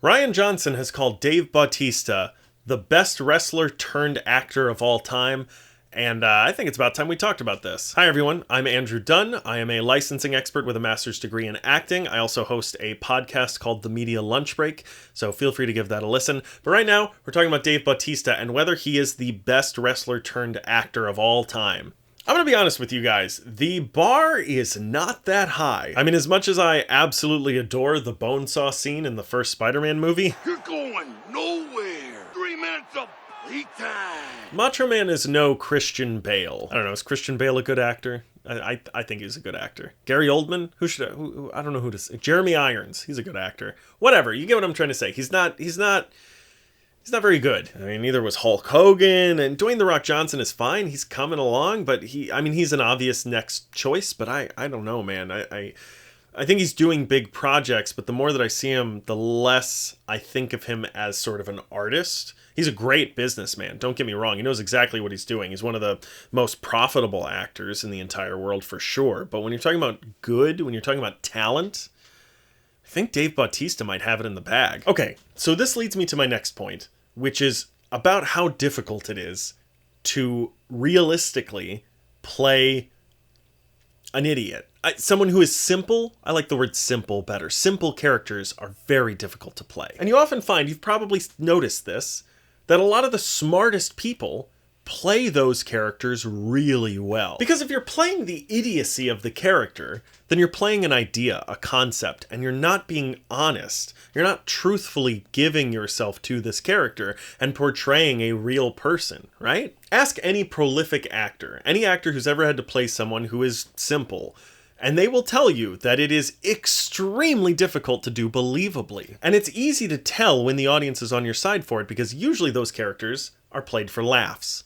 Rian Johnson has called Dave Bautista the best wrestler turned actor of all time, and I think it's about time we talked about this. Hi everyone, I'm Andrew Dunn. I am a licensing expert with a master's degree in acting. I also host a podcast called The Media Lunch Break, so feel free to give that a listen. But right now, we're talking about Dave Bautista and whether he is the best wrestler turned actor of all time. I'm going to be honest with you guys, the bar is not that high. I mean, as much as I absolutely adore the bonesaw scene in the first Spider-Man movie, you're going nowhere. 3 minutes of playtime. Macho Man is no Christian Bale. I don't know, is Christian Bale a good actor? I think he's a good actor. Gary Oldman? I don't know who to say. Jeremy Irons, he's a good actor. Whatever, you get what I'm trying to say. He's not very good. I mean, neither was Hulk Hogan, and Dwayne "The Rock" Johnson is fine. He's coming along, but he's an obvious next choice, but I don't know, man. I think he's doing big projects, but the more that I see him, the less I think of him as sort of an artist. He's a great businessman, don't get me wrong. He knows exactly what he's doing. He's one of the most profitable actors in the entire world for sure. But when you're talking about good, when you're talking about talent, I think Dave Bautista might have it in the bag. Okay, so this leads me to my next point, which is about how difficult it is to realistically play an idiot. Someone who is simple. I like the word simple better. Simple characters are very difficult to play. And you often find, you've probably noticed this, that a lot of the smartest people play those characters really well. Because if you're playing the idiocy of the character, then you're playing an idea, a concept, and you're not being honest. You're not truthfully giving yourself to this character and portraying a real person, right? Ask any prolific actor, any actor who's ever had to play someone who is simple, and they will tell you that it is extremely difficult to do believably. And it's easy to tell when the audience is on your side for it, because usually those characters are played for laughs.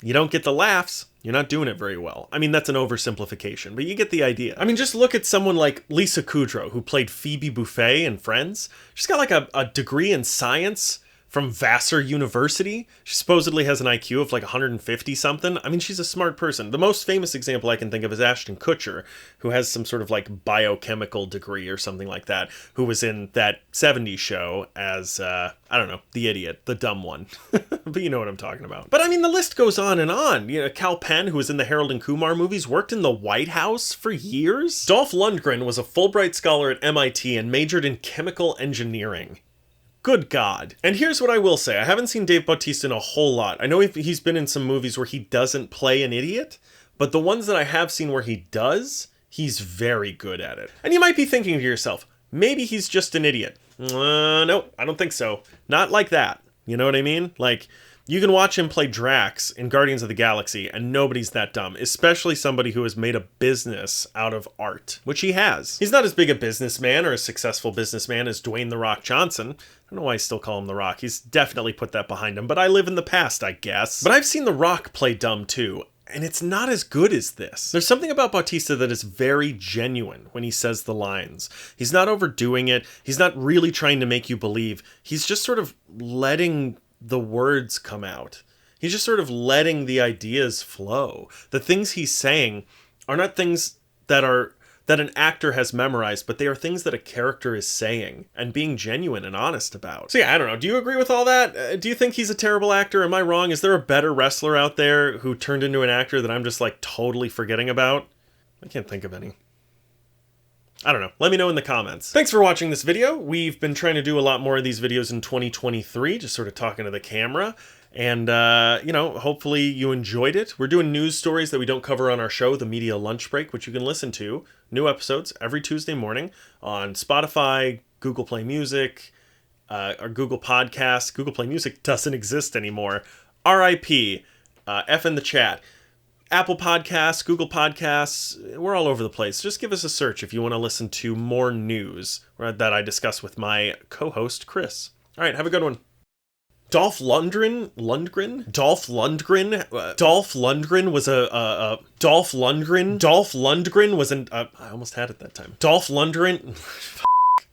You don't get the laughs, you're not doing it very well. I mean, that's an oversimplification, but you get the idea. I mean, just look at someone like Lisa Kudrow, who played Phoebe Buffay in Friends. She's got like a degree in science from Vassar University. She supposedly has an IQ of like 150 something. I mean, she's a smart person. The most famous example I can think of is Ashton Kutcher, who has some sort of like biochemical degree or something like that, who was in that 70s show as, I don't know, the idiot, the dumb one. But you know what I'm talking about. But I mean, the list goes on and on. You know, Kal Penn, who was in the Harold and Kumar movies, worked in the White House for years. Dolph Lundgren was a Fulbright scholar at MIT and majored in chemical engineering. Good God. And here's what I will say. I haven't seen Dave Bautista in a whole lot. I know he's been in some movies where he doesn't play an idiot, but the ones that I have seen where he does, he's very good at it. And you might be thinking to yourself, maybe he's just an idiot. No, I don't think so. Not like that. You know what I mean? Like, you can watch him play Drax in Guardians of the Galaxy, and nobody's that dumb, especially somebody who has made a business out of art, which he has. He's not as big a businessman or a successful businessman as Dwayne "The Rock" Johnson. I don't know why I still call him The Rock. He's definitely put that behind him, but I live in the past, I guess. But I've seen The Rock play dumb too, and it's not as good as this. There's something about Bautista that is very genuine when he says the lines. He's not overdoing it. He's not really trying to make you believe. He's just sort of letting the words come out. He's just sort of letting the ideas flow. The things he's saying are not things that an actor has memorized, but they are things that a character is saying and being genuine and honest about. So yeah, I don't know. Do you agree with all that? Do you think he's a terrible actor? Am I wrong? Is there a better wrestler out there who turned into an actor that I'm just like totally forgetting about? I can't think of any. I don't know. Let me know in the comments. Thanks for watching this video. We've been trying to do a lot more of these videos in 2023, just sort of talking to the camera. And, you know, hopefully you enjoyed it. We're doing news stories that we don't cover on our show, The Media Lunch Break, which you can listen to. New episodes every Tuesday morning on Spotify, Google Play Music, or Google Podcasts. Google Play Music doesn't exist anymore. RIP, F in the chat. Apple Podcasts, Google Podcasts, we're all over the place. Just give us a search if you want to listen to more news that I discuss with my co-host, Chris. All right, have a good one. Dolph Lundgren was an, I almost had it that time. Dolph Lundgren,